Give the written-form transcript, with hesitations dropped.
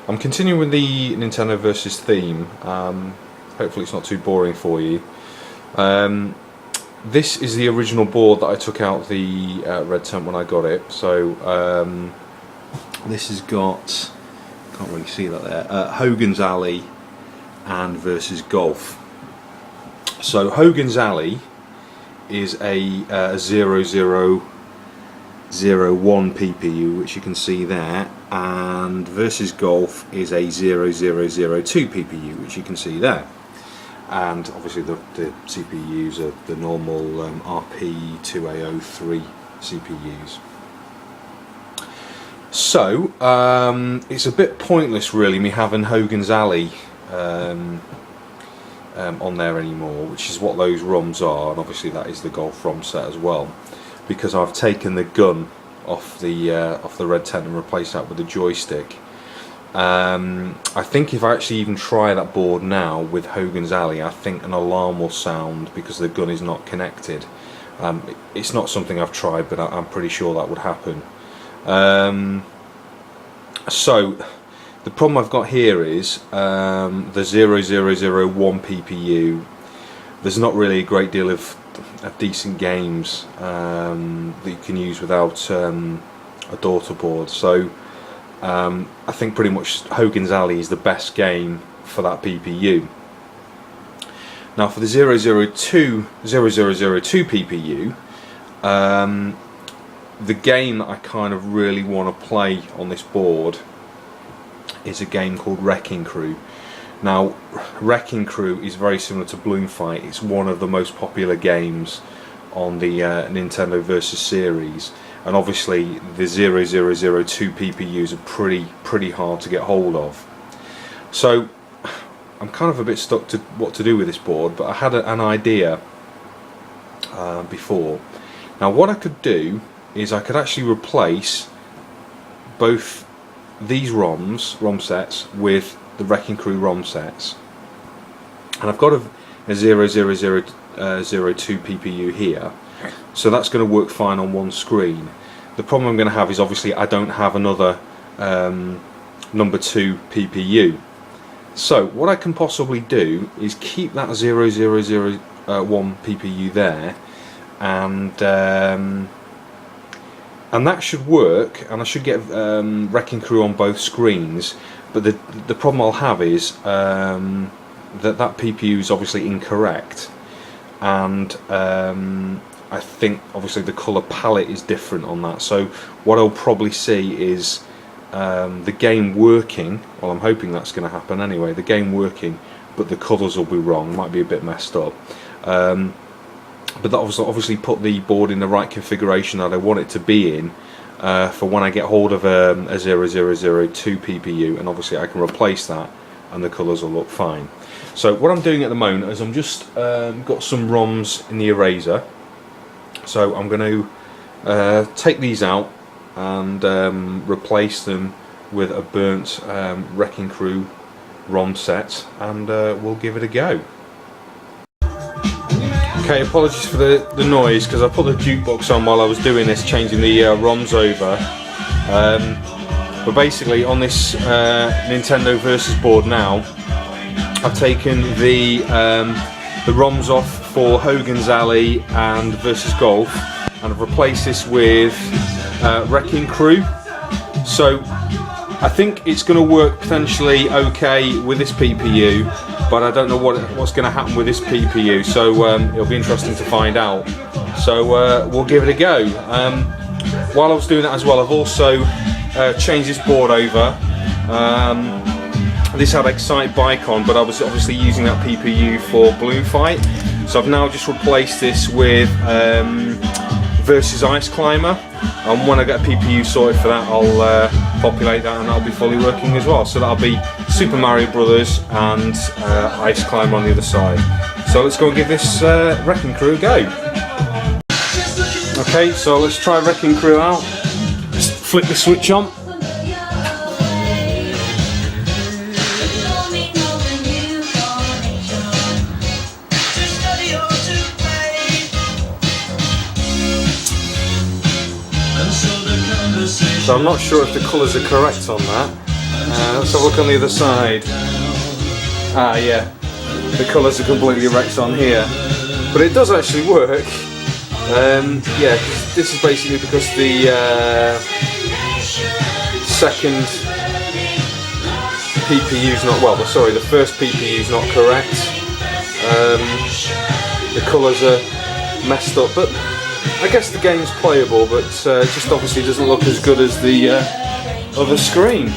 I'm continuing with the Nintendo Versus theme. Hopefully it's not too boring for you. This is the original board that I took out the red tent when I got it. So this has got, can't really see that there, Hogan's Alley and Versus Golf. So Hogan's Alley is a 0001 PPU, which you can see there, and Versus Golf is a 0002 PPU, which you can see there. And obviously the CPUs are the normal RP2A03 CPUs. So it's a bit pointless really me having Hogan's Alley on there anymore, which is what those ROMs are, and obviously that is the Golf ROM set as well, because I've taken the gun off the red tent and replaced that with a joystick. I think if I actually even try that board now with Hogan's Alley, I think an alarm will sound because the gun is not connected. It's not something I've tried, but I'm pretty sure that would happen. So the problem I've got here is the 0001 PPU. There's not really a great deal of decent games that you can use without a daughter board. So I think pretty much Hogan's Alley is the best game for that PPU. Now for the 0002 PPU, the game that I kind of really want to play on this board is a game called Wrecking Crew. Now Wrecking Crew is very similar to Balloon Fight. It's one of the most popular games on the Nintendo Versus series, and obviously the 0002 PPUs are pretty hard to get hold of. So I'm kind of a bit stuck to what to do with this board, but I had an idea before. Now what I could do is I could actually replace both these ROM sets with the Wrecking Crew ROM sets, and I've got a 0002 PPU here, so that's going to work fine on one screen. The problem I'm going to have is obviously I don't have another number 2 PPU. So what I can possibly do is keep that 0001 PPU there, and that should work, and I should get Wrecking Crew on both screens. But the problem I'll have is that PPU is obviously incorrect, and I think obviously the colour palette is different on that. So what I'll probably see is the game working. Well, I'm hoping that's going to happen anyway. The game working, but the colours will be wrong. Might be a bit messed up. But that obviously put the board in the right configuration that I want it to be in for when I get hold of a 0002 PPU, and obviously I can replace that and the colours will look fine. So what I'm doing at the moment is I'm just got some ROMs in the eraser, so I'm going to take these out and replace them with a burnt Wrecking Crew ROM set, and we'll give it a go. Okay, apologies for the noise, because I put the jukebox on while I was doing this, changing the ROMs over. But basically on this Nintendo Versus board now, I've taken the ROMs off for Hogan's Alley and Versus Golf, and I've replaced this with Wrecking Crew. So I think it's going to work potentially okay with this PPU, but I don't know what's going to happen with this PPU, so it'll be interesting to find out. So we'll give it a go. While I was doing that as well, I've also changed this board over. This had Excite Bike on, but I was obviously using that PPU for Balloon Fight, so I've now just replaced this with Versus Ice Climber, and when I get a PPU sorted for that, I'll populate that and that'll be fully working as well. So that'll be Super Mario Brothers and Ice Climber on the other side. So let's go and give this Wrecking Crew a go. Okay, so let's try Wrecking Crew out. Just flick the switch on. So I'm not sure if the colours are correct on that. Let's have a look on the other side. Ah, yeah, the colours are completely wrecked on here, but it does actually work. Yeah, this is basically because the second PPU's not, well, sorry, the first PPU's not correct. The colours are messed up, but I guess the game's playable, but just obviously doesn't look as good as the other screen.